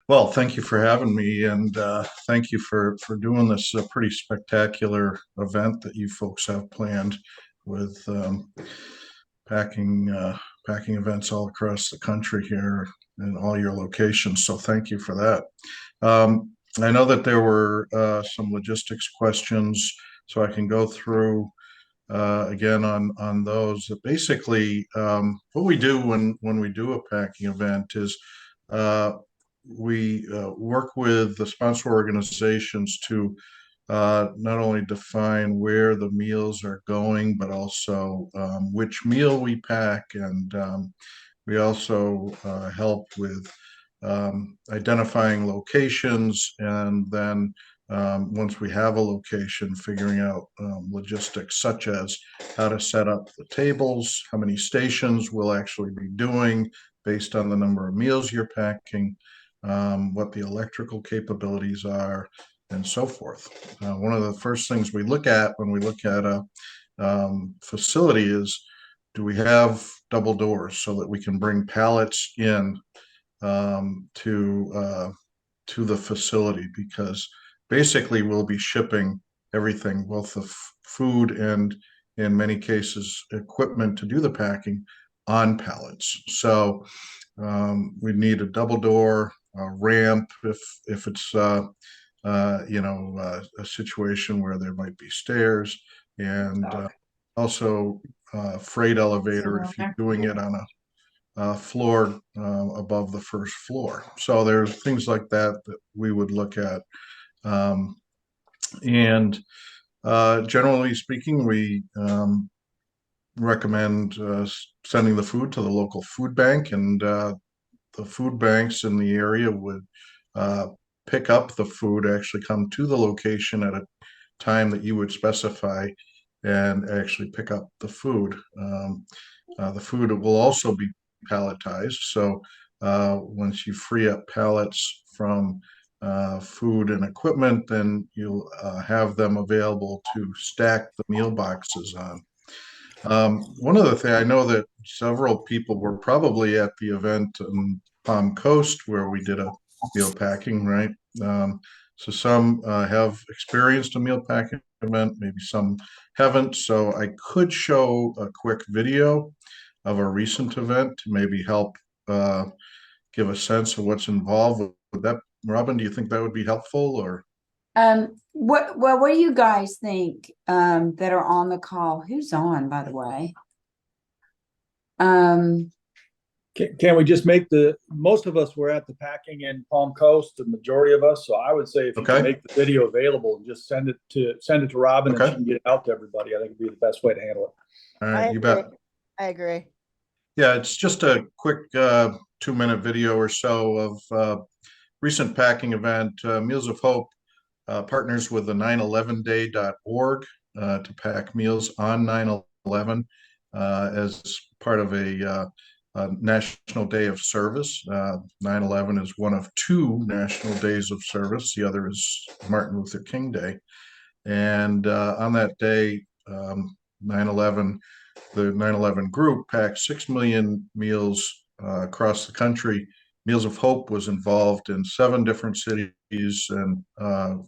Well, thank you for having me, and thank you for doing this pretty spectacular event that you folks have planned with packing packing events all across the country here in all your locations. So thank you for that. I know that there were some logistics questions, so I can go through again on those. Basically, what we do when we do a packing event is uh, we work with the sponsor organizations to not only define where the meals are going, but also which meal we pack, and we also help with identifying locations, and then once we have a location, figuring out logistics such as how to set up the tables, how many stations we'll actually be doing based on the number of meals you're packing, what the electrical capabilities are, and so forth. One of the first things we look at when we look at a facility is, do we have double doors so that we can bring pallets in um, to uh, to the facility? Because basically we'll be shipping everything, both the food and in many cases equipment to do the packing on pallets. So we need a double door, a ramp if it's a situation where there might be stairs, and also freight elevator if you're doing it on a floor above the first floor. So there's things like that that we would look at. Um, and Generally speaking, we recommend sending the food to the local food bank, and the food banks in the area would uh, pick up the food, actually come to the location at a time that you would specify and actually pick up the food. The food will also be palletized. So once you free up pallets from food and equipment, then you'll have them available to stack the meal boxes on. One other thing, I know that several people were probably at the event in Palm Coast where we did a meal packing, right? Um, so some have experienced a meal packing event, maybe some haven't. So I could show a quick video of a recent event to maybe help uh, give a sense of what's involved. Would that, Robin, do you think that would be helpful or? What do you guys think that are on the call? Who's on, by the way? Um, Can we just make most of us were at the packing in Palm Coast, the majority of us. So I would say if you can Okay, make the video available and just send it to Robin and she okay, can get it out to everybody, I think it'd be the best way to handle it. all I right, you agree. bet. I agree. Yeah, it's just a quick 2-minute video or so of recent packing event. Meals of Hope partners with the 911day.org to pack meals on 9/11 as part of a National Day of Service. 9/11 is one of two national days of service. The other is Martin Luther King Day. And on that day, 9/11, the 9/11 group packed 6 million meals across the country. Meals of Hope was involved in 7 different cities, and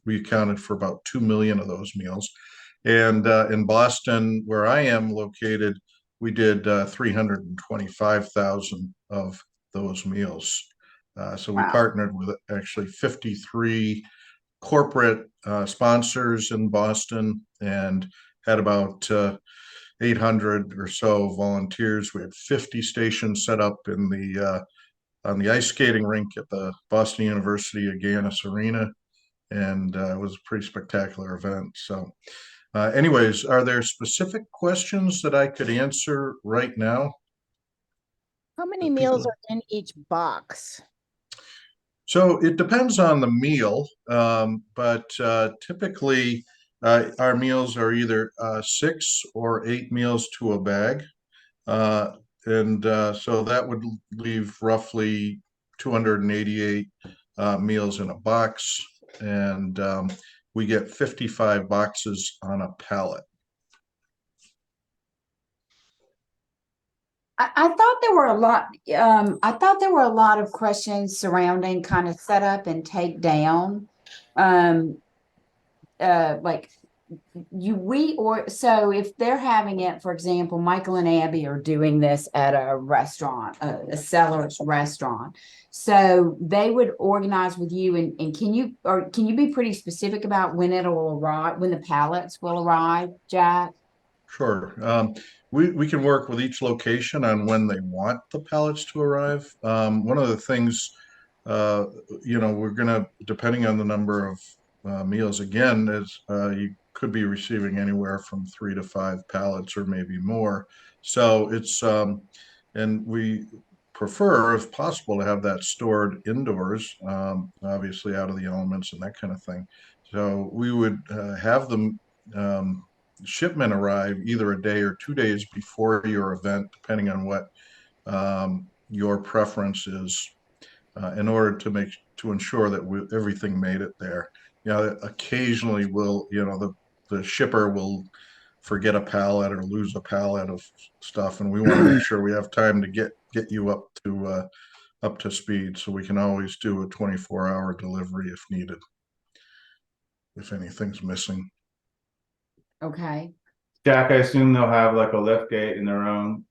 we accounted for about 2 million of those meals. And in Boston, where I am located, we did 325,000 of those meals. So we wow. partnered with actually 53 corporate sponsors in Boston and had about 800 or so volunteers. We had 50 stations set up in the on the ice skating rink at the Boston University Agganis Arena, and it was a pretty spectacular event. So, anyways, are there specific questions that I could answer right now How many that meals people? are in each box? So it depends on the meal, but typically our meals are either 6 or 8 meals to a bag. Uh, and so that would leave roughly 288 meals in a box, and we get 55 boxes on a pallet. I thought there were a lot, I thought there were a lot of questions surrounding kind of setup and take down. Like so if they're having it, for example, Michael and Abby are doing this at a restaurant, a seller's restaurant. So they would organize with you and can you be pretty specific about when it'll arrive, when the pallets will arrive, Jack? Sure. We can work with each location on when they want the pallets to arrive. One of the things, we're gonna, depending on the number of meals, again, is you could be receiving anywhere from 3 to 5 pallets or maybe more. So and we prefer, if possible, to have that stored indoors, obviously out of the elements and that kind of thing. So we would have them. Shipment arrive either a day or 2 days before your event, depending on what your preference is, in order to ensure that everything made it there. Occasionally the shipper will forget a pallet or lose a pallet of stuff, and we want to make sure we have time to get you up to speed, so we can always do a 24-hour delivery if needed, if anything's missing. Okay. Jack, I assume they'll have like a lift gate in their own,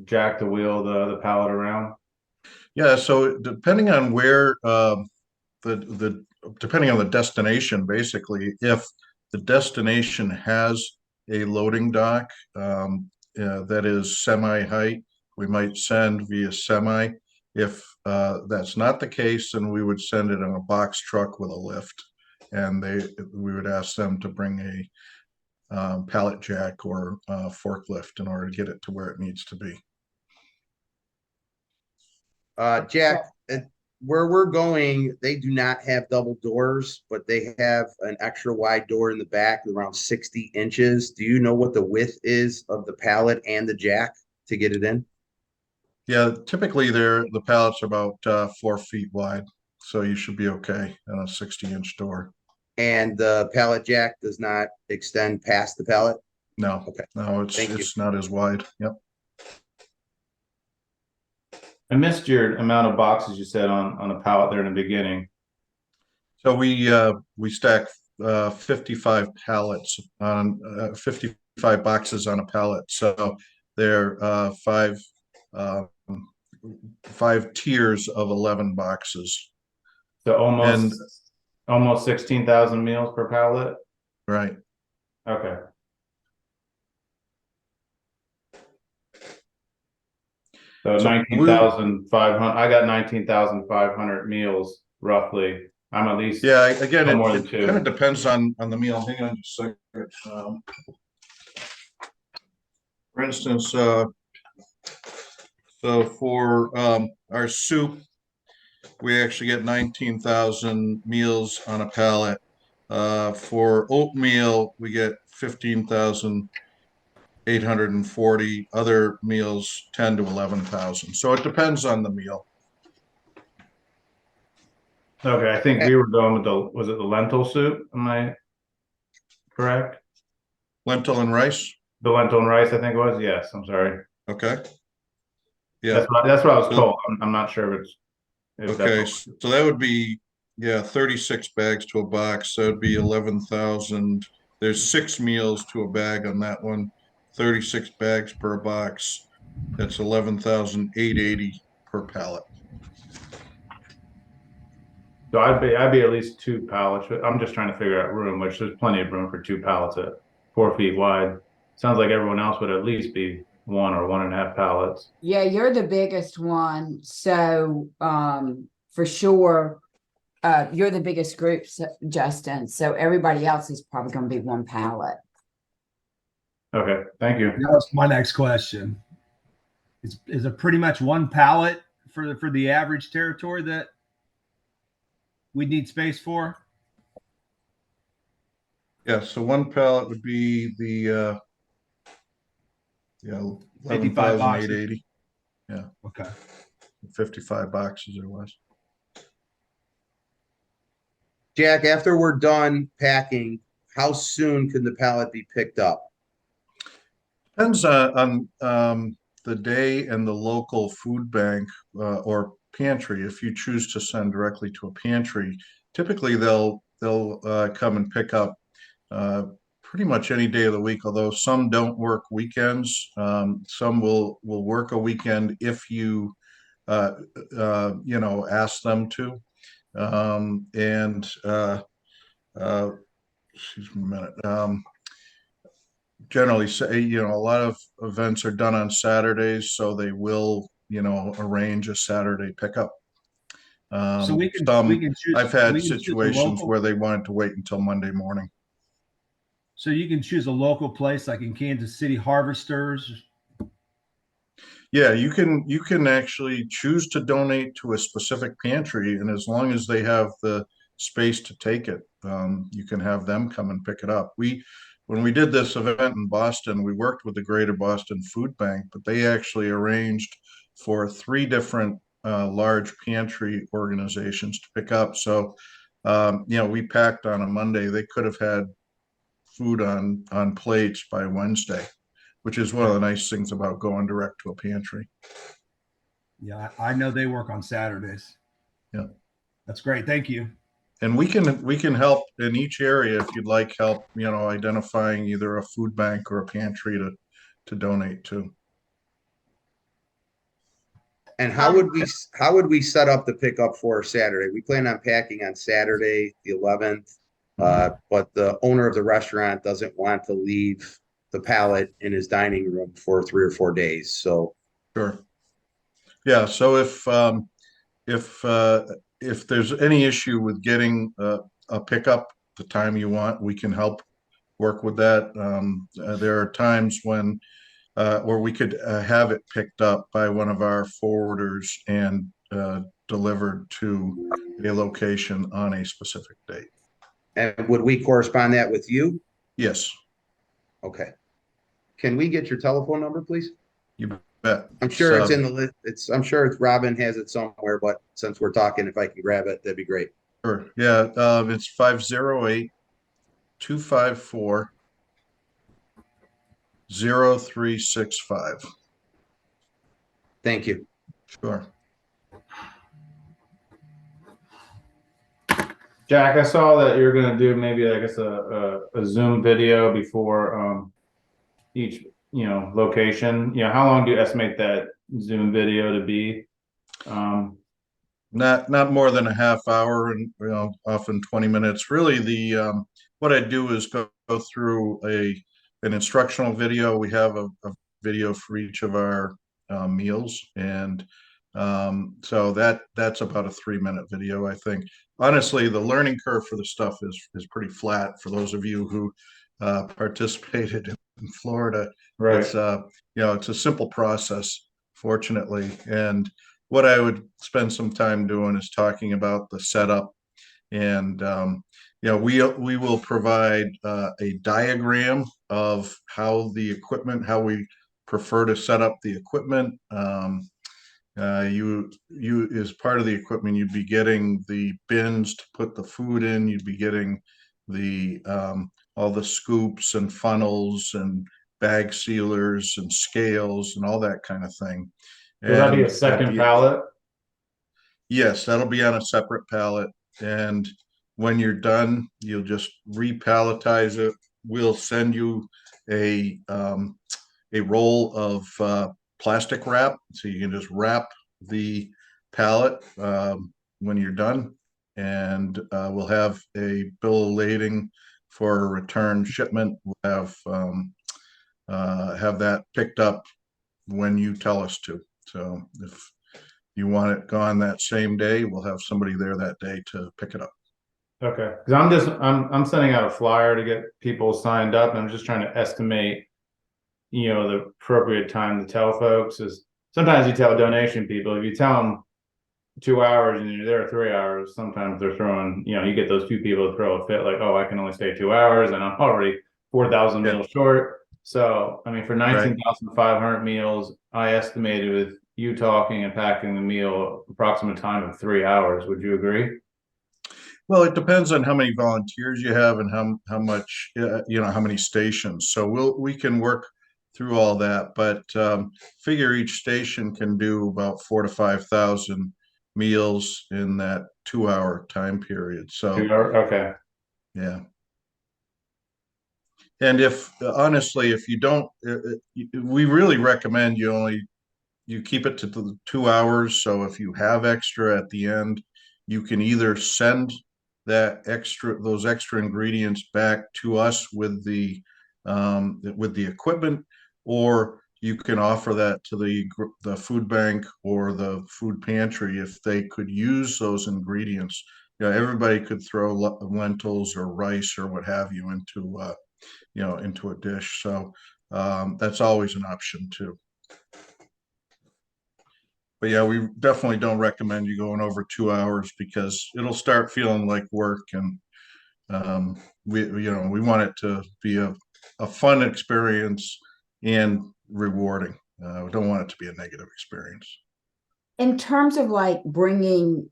jack to wheel the pallet around. Yeah, so depending on where depending on the destination, basically, if the destination has a loading dock that is semi-height, we might send via semi. If that's not the case, then we would send it in a box truck with a lift, and we would ask them to bring a pallet jack or forklift in order to get it to where it needs to be. Jack, where we're going, they do not have double doors, but they have an extra wide door in the back, around 60 inches. Do you know what the width is of the pallet and the jack to get it in? Yeah, typically the pallets are about 4 feet wide, so you should be okay on a 60-inch door. And the pallet jack does not extend past the pallet? No, Okay. no, Thank you. it's not as wide. Yep. I missed your amount of boxes you said on a pallet there in the beginning. So we stack 55 pallets on 55 boxes on a pallet. So they're five tiers of 11 boxes. So almost 16,000 meals per pallet. Right. Okay. So So 19,500. I got 19,500 meals roughly. I'm at least Yeah, again, no more it than two. kind of depends on the meal. Hang on just a second. For instance, so for our soup, we actually get 19,000 meals on a pallet. For oatmeal, we get 15,840. Other meals, 10 to 11,000. So it depends on the meal. Okay, I think we were going with was it the lentil soup? Am I correct? Lentil and rice. The lentil and rice, I think it was. Yes, I'm sorry. Okay. Yeah. That's what I was told. I'm not sure if it's. Okay, so that would be, 36 bags to a box. That would be 11,000. There's 6 meals to a bag on that one. 36 bags per box. That's 11,880 per pallet. So I'd be at least 2 pallets. I'm just trying to figure out room, which there's plenty of room for 2 pallets at 4 feet wide. Sounds like everyone else would at least be 1 or 1.5 pallets. Yeah, you're the biggest one. So for sure, you're the biggest group, Justin. So everybody else is probably going to be 1 pallet. Okay, thank you. That was my next question. Is it pretty much 1 pallet for the average territory that we need space for? Yeah, so 1 pallet would be the 55 boxes. 11,880. Okay. 55 boxes it was. Jack, after we're done packing, how soon can the pallet be picked up? Depends on the day and the local food bank or pantry, if you choose to send directly to a pantry, typically they'll come and pick up pretty much any day of the week, although some don't work weekends. Some will work a weekend if you ask them to. Excuse me a minute. Generally say, a lot of events are done on Saturdays, so they will, arrange a Saturday pickup. So we can choose. I've had we can choose a situations local- where they wanted to wait until Monday morning. So you can choose a local place like in Kansas City, Harvesters. Yeah, you can actually choose to donate to a specific pantry, and as long as they have the space to take it, you can have them come and pick it up. When we did this event in Boston, we worked with the Greater Boston Food Bank, but they actually arranged for 3 different large pantry organizations to pick up. So, we packed on a Monday. They could have had food on plates by Wednesday, which is one of the nice things about going direct to a pantry. Yeah, I know they work on Saturdays. Yeah. That's great. Thank you. And we can help in each area if you'd like help, identifying either a food bank or a pantry to donate to. And how would we set up the pickup for Saturday? We plan on packing on Saturday, the 11th. But the owner of the restaurant doesn't want to leave the pallet in his dining room for 3 or 4 days. So Sure. Yeah, so if there's any issue with getting a pickup the time you want, we can help work with that. There are times when where we could have it picked up by one of our forwarders and delivered to a location on a specific date. and would we correspond that with you? Yes, Okay. Can we get your telephone number, please? you bet. I'm sure it's So- in the list. I'm sure Robin has it somewhere, but since we're talking, if I can grab it, that'd be great. Sure, yeah, it's 508-254-0365. Thank you. Sure. Jack, I saw that you're gonna do maybe, I guess, a Zoom video before each, location. How long do you estimate that Zoom video to be? Not more than a half hour, and often 20 minutes. Really, what I do is go through an instructional video. We have a video for each of our meals, and so that's about a 3-minute video, I think. Honestly, the learning curve for the stuff is pretty flat for those of you who participated in Florida. Right. It's it's a simple process, fortunately. And what I would spend some time doing is talking about the setup, and we will provide a diagram of how we prefer to set up the equipment. You as part of the equipment, you'd be getting the bins to put the food in. You'd be getting the all the scoops and funnels and bag sealers and scales and all that kind of thing. Will that be a And second pallet? Yes, that'll be on a separate pallet. And when you're done, you'll just repalletize it. We'll send you a roll of plastic wrap, so you can just wrap the pallet when you're done, and we'll have a bill of lading for a return shipment. We'll have that picked up when you tell us to. So if you want it gone that same day, we'll have somebody there that day to pick it up. Okay, because I'm sending out a flyer to get people signed up, and I'm just trying to estimate, the appropriate time to tell folks. Is sometimes you tell donation people, if you tell them 2 hours and you're there 3 hours, sometimes they're throwing, you get those few people to throw a fit like, oh, I can only stay 2 hours and I'm already 4,000 meals short. So, I mean, for 19,500 meals, I estimated with you talking and packing the meal, approximate time of 3 hours. Would you agree? Well, it depends on how many volunteers you have and how much, how many stations. So we can work through all that, but figure each station can do about 4 to 5,000 meals in that 2 hour time period. So, Okay. yeah. And if honestly, if you don't, we really recommend you keep it to the 2 hours. So if you have extra at the end, you can either send those extra ingredients back to us with the equipment, or you can offer that to the food bank or the food pantry if they could use those ingredients. Everybody could throw lentils or rice or what have you into a dish. So that's always an option too. But yeah, we definitely don't recommend you going over 2 hours because it'll start feeling like work, and we want it to be a fun experience and rewarding. We don't want it to be a negative experience. In terms of like bringing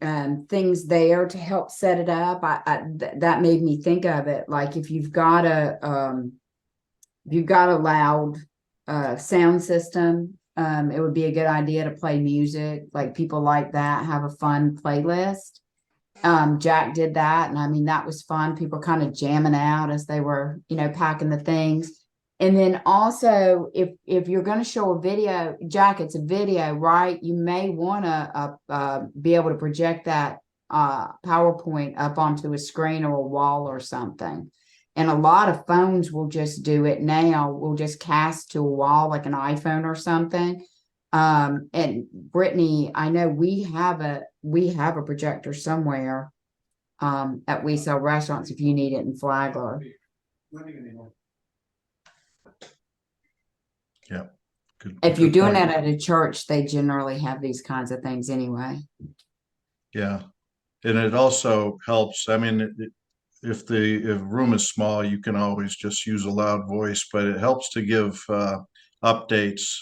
things there to help set it up, that made me think of it. Like if you've got a loud sound system, it would be a good idea to play music. Like people like that, have a fun playlist. Jack did that, and I mean that was fun. People kind of jamming out as they were, packing the things. And then also, if you're going to show a video, Jack, it's a video, right? You may want to be able to project that PowerPoint up onto a screen or a wall or something. And a lot of phones will just do it now. We'll just cast to a wall like an iPhone or something. And Brittany, I know we have a projector somewhere at We Sell Restaurants if you need it in Flagler. Yeah. Good, If you're good doing point. that at a church, they generally have these kinds of things anyway. Yeah. And it also helps. I mean, if room is small, you can always just use a loud voice, but it helps to give updates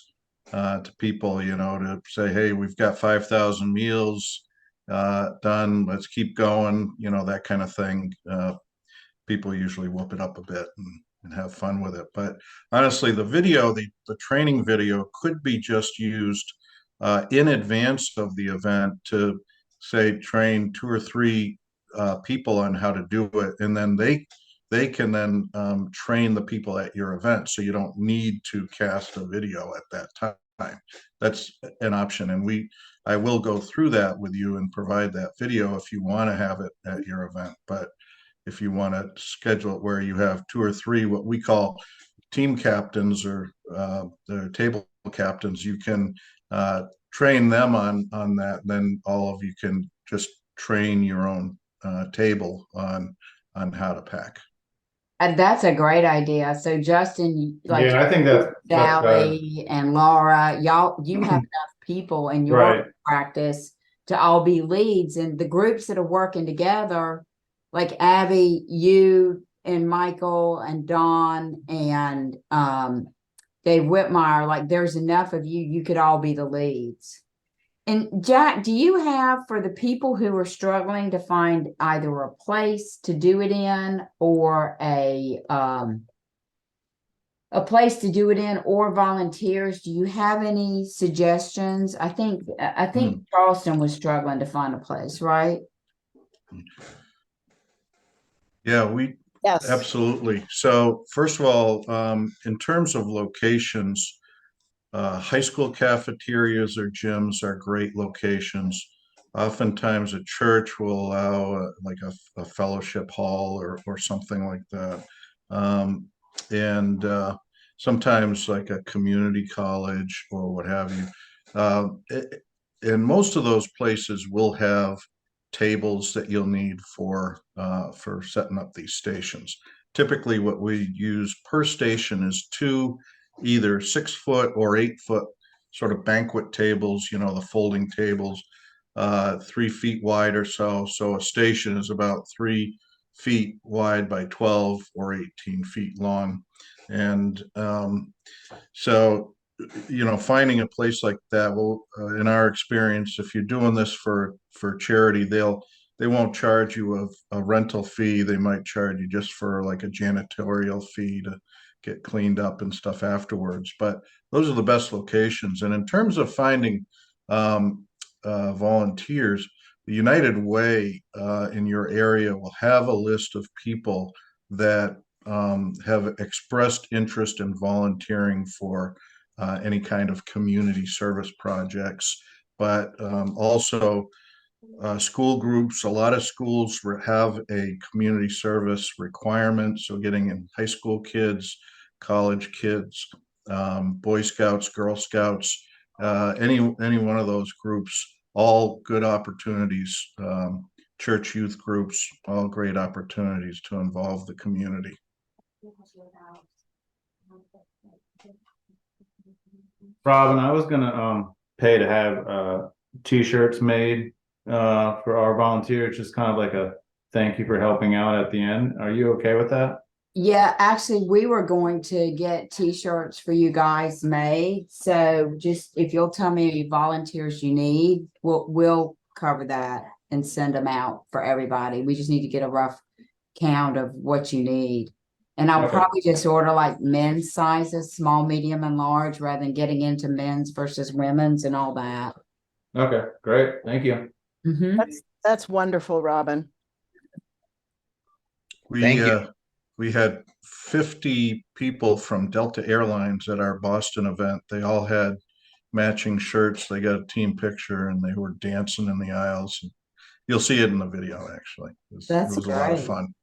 to people, to say, hey, we've got 5,000 meals done. Let's keep going, that kind of thing. People usually whoop it up a bit and have fun with it. But honestly, the training video could be just used in advance of the event to say train 2 or 3 people on how to do it, and then they can then train the people at your event, so you don't need to cast a video at that time. That's an option, and I will go through that with you and provide that video if you want to have it at your event. But if you want to schedule it where you have 2 or 3 what we call team captains or the table captains, you can train them on that. Then all of you can just train your own table on how to pack. And that's a great idea. So Justin, like Yeah, I think that's better. Sally and Laura, you have enough people in your Right. practice to all be leads, and the groups that are working together, like Abby, you and Michael and Don and Dave Whitmire, like there's enough of you could all be the leads. And Jack, do you have, for the people who are struggling to find either a place to do it in or a place to do it in or volunteers, do you have any suggestions? I think Charleston was struggling to find a place, right? Yeah, Yes. absolutely. So first of all, in terms of locations, high school cafeterias or gyms are great locations. Oftentimes a church will allow like a fellowship hall or something like that. And sometimes like a community college or what have you. And most of those places will have tables that you'll need for setting up these stations. Typically what we use per station is 2 either 6-foot or 8-foot sort of banquet tables, the folding tables, 3 feet wide or so. So a station is about 3 feet wide by 12 or 18 feet long. And so, finding a place like that will, in our experience, if you're doing this for charity, they won't charge you a rental fee. They might charge you just for like a janitorial fee get cleaned up and stuff afterwards. But those are the best locations. And in terms of finding volunteers, the United Way in your area will have a list of people that have expressed interest in volunteering for any kind of community service projects, but also school groups. A lot of schools have a community service requirement, so getting in high school kids, college kids, Boy Scouts, Girl Scouts, any one of those groups, all good opportunities. Church youth groups, all great opportunities to involve the community. Robin, I was gonna pay to have t-shirts made for our volunteers, just kind of like a thank you for helping out at the end. Are you okay with that? Yeah, actually, we were going to get t-shirts for you guys made. So just if you'll tell me any volunteers you need, we'll cover that and send them out for everybody. We just need to get a rough count of what you need. And I'll Okay. probably just order like men's sizes, small, medium, and large, rather than getting into men's versus women's and all that. Okay, great. Thank you. Mhm. That's wonderful, Robin. Thank you. We had 50 people from Delta Airlines at our Boston event. They all had matching shirts. They got a team picture and they were dancing in the aisles. You'll see it in the video, actually. That's it was a lot of great. fun.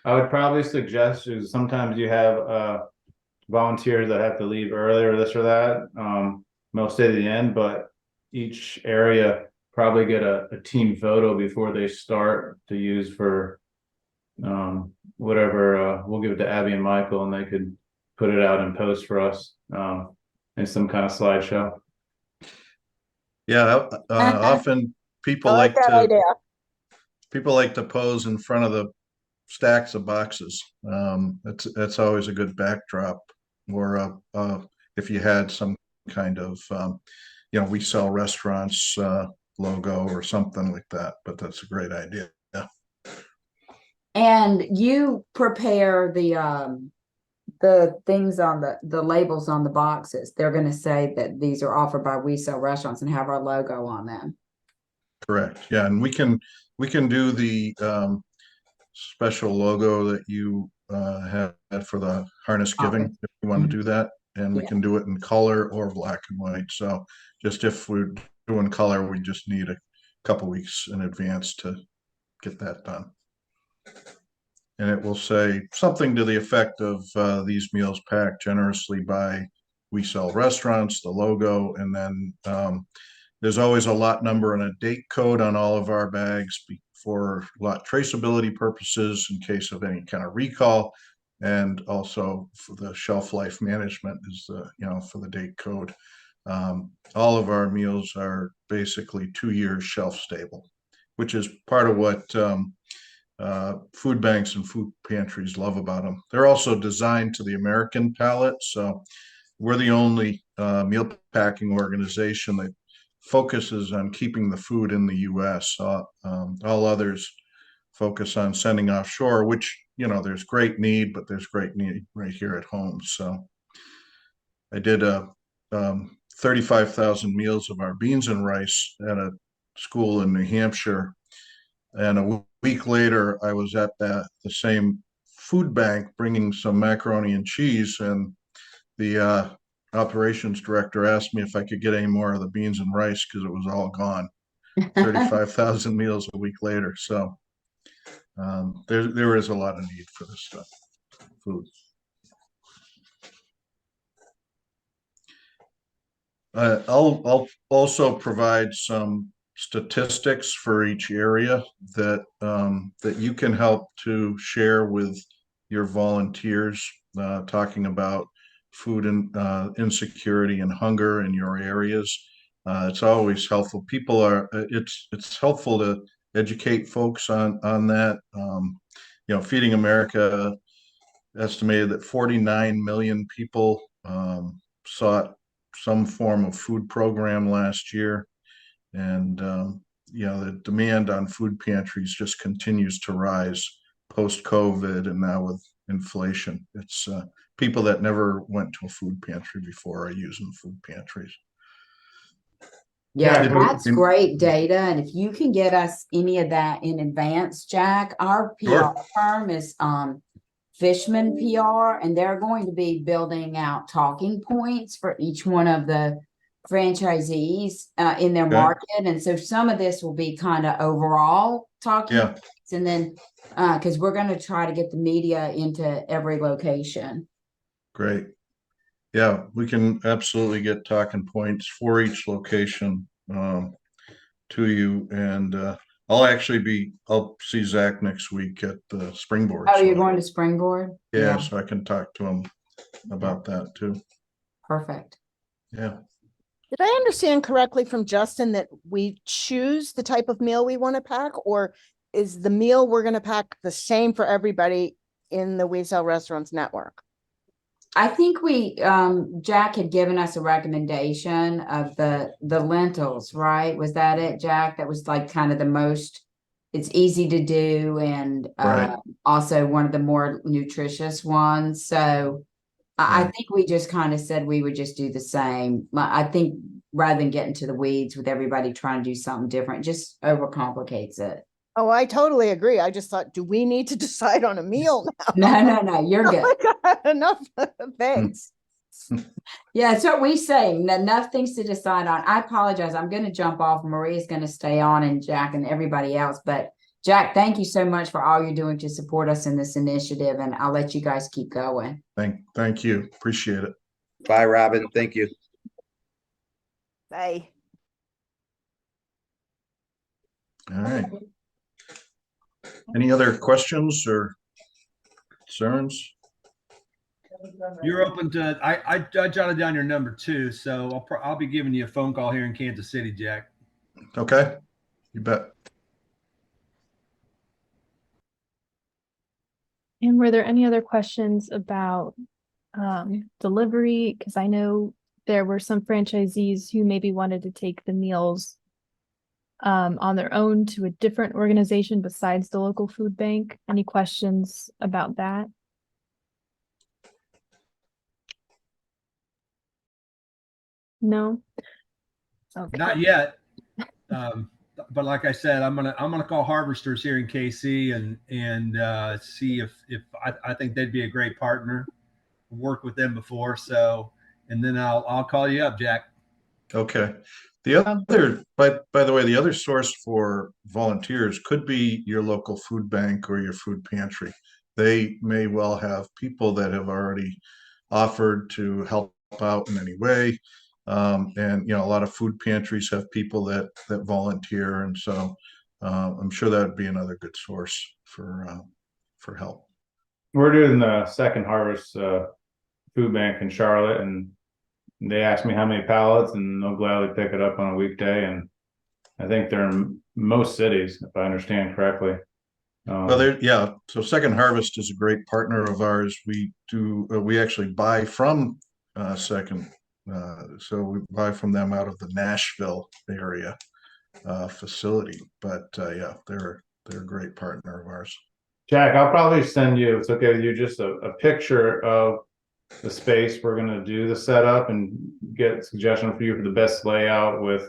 I would probably suggest is sometimes you have volunteers that have to leave early or this or that, mostly at the end, but each area probably get a team photo before they start to use for whatever. We'll give it to Abby and Michael and they could put it out and post for us in some kind of slideshow. Yeah, often people I like that idea. people like to pose in front of the stacks of boxes. That's always a good backdrop. Or if you had some kind of We Sell Restaurants logo or something like that. But that's a great idea. Yeah. And you prepare the things on the labels on the boxes. They're going to say that these are offered by We Sell Restaurants and have our logo on them. Correct. Yeah, and we can do the special logo that you had for the harness giving Okay. if you want to do that, and we Yeah. can do it in color or black and white. So just if we're doing color, we just need a couple weeks in advance to get that done. And it will say something to the effect of these meals packed generously by We Sell Restaurants, the logo, and then there's always a lot number and a date code on all of our bags for lot traceability purposes in case of any kind of recall, and also for the shelf life management is for the date code. All of our meals are basically 2 years shelf stable, which is part of what food banks and food pantries love about them. They're also designed to the American palate, so we're the only meal packing organization that focuses on keeping the food in the U.S. All others focus on sending offshore, which there's great need, but there's great need right here at home. So I did 35,000 meals of our beans and rice at a school in New Hampshire. And a week later, I was at the same food bank bringing some macaroni and cheese, and the operations director asked me if I could get any more of the beans and rice because it was all gone. 35,000 meals a week later. So there is a lot of need for this stuff, food. I'll also provide some statistics for each area that you can help to share with your volunteers, talking about food and insecurity and hunger in your areas. It's always helpful. It's helpful to educate folks on that. Feeding America estimated that 49 million people sought some form of food program last year. And the demand on food pantries just continues to rise post-COVID and now with inflation. It's people that never went to a food pantry before are using food pantries. Yeah, Yeah, that's and- great data. And if you can get us any of that in advance, Jack, our PR Sure. firm is Fishman PR, and they're going to be building out talking points for each one of the franchisees in their Okay. market. And so some of this will be kind of overall talking Yeah. points, and then because we're going to try to get the media into every location. Great. Yeah, we can absolutely get talking points for each location to you. And I'll see Zach next week at the Springboard. Oh, you're So, going to Springboard? yeah, so I can talk to him about that too. Perfect. Yeah. Did I understand correctly from Justin that we choose the type of meal we want to pack, or is the meal we're going to pack the same for everybody in the We Sell Restaurants network? I think Jack had given us a recommendation of the lentils, right? Was that it, Jack? That was like kind of the most, it's easy to do and Right. also one of the more nutritious ones. So I Right. think we just kind of said we would just do the same. I think rather than get into the weeds with everybody trying to do something different, just overcomplicates it. Oh, I totally agree. I just thought, do we need to decide on a meal now? No, you're good. Enough. Thanks. Yeah, that's what we say. Enough things to decide on. I apologize. I'm going to jump off. Maria's going to stay on, and Jack and everybody else. But Jack, thank you so much for all you're doing to support us in this initiative, and I'll let you guys keep going. Thank you. Appreciate it. Bye, Robin. Thank you. Bye. All right. Any other questions or concerns? You're open to, I jotted down your number too, so I'll be giving you a phone call here in Kansas City, Jack. Okay, you bet. And were there any other questions about delivery? Because I know there were some franchisees who maybe wanted to take the meals on their own to a different organization besides the local food bank. Any questions about that? No? Okay. Not yet. But like I said, I'm gonna call Harvesters here in KC and see if I think they'd be a great partner. Worked with them before, so and then I'll call you up, Jack. Okay. The other, by the way, the other source for volunteers could be your local food bank or your food pantry. They may well have people that have already offered to help out in any way. And you know, a lot of food pantries have people that volunteer, and so I'm sure that would be another good source for help. We're doing the second harvest food bank in Charlotte, and they asked me how many pallets, and they'll gladly pick it up on a weekday. And I think they're in most cities, if I understand correctly. Well, so Second Harvest is a great partner of ours. We actually buy from Second. So we buy from them out of the Nashville area facility. But yeah, they're a great partner of ours. Jack, I'll probably send you, it's okay with you, just a picture of the space we're gonna do the setup and get suggestion for you for the best layout with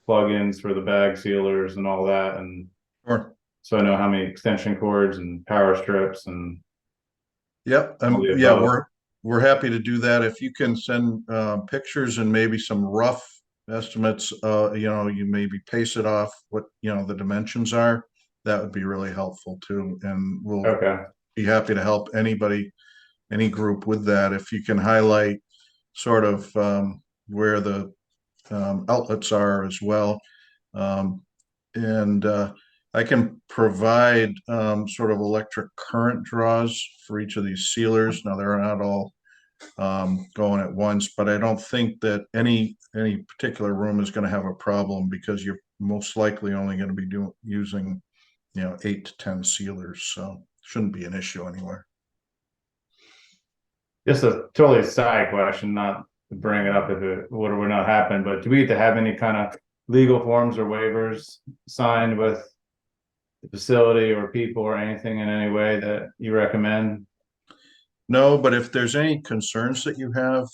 plugins for the bag sealers and all that. And Sure. so I know how many extension cords and power strips and. Yep. Yeah, We're happy to do that. If you can send pictures and maybe some rough estimates, you maybe pace it off what, the dimensions are, that would be really helpful too. And we'll be happy to help anybody, any group with that. If you can highlight sort of where the outlets are as well. And I can provide sort of electric current draws for each of these sealers. Now they're not all going at once, but I don't think that any particular room is going to have a problem because you're most likely only going to be using 8 to 10 sealers, so shouldn't be an issue anywhere. Just a totally side question, not to bring it up if it would or would not happen, but do we have to have any kind of legal forms or waivers signed with the facility or people or anything in any way that you recommend? No, but if there's any concerns that you have,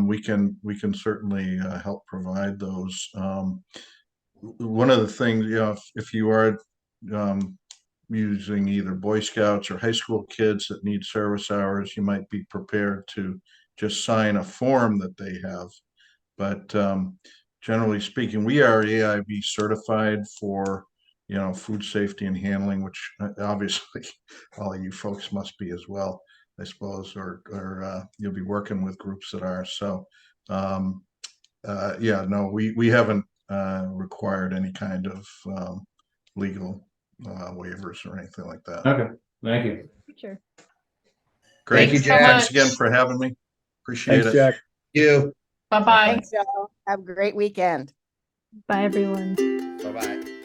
we can certainly help provide those. One of the things, if you are using either Boy Scouts or high school kids that need service hours, you might be prepared to just sign a form that they have. But generally speaking, we are AIB certified for, food safety and handling, which obviously all of you folks must be as well, I suppose, or you'll be working with groups that are. So, no, we haven't required any kind of legal waivers or anything like that. Okay, thank you. Sure. Great. Thank you, Jack. Thanks again for having me. Appreciate Thanks, it. Jack. You. Bye-bye. So have a great weekend. Bye, everyone. Bye-bye.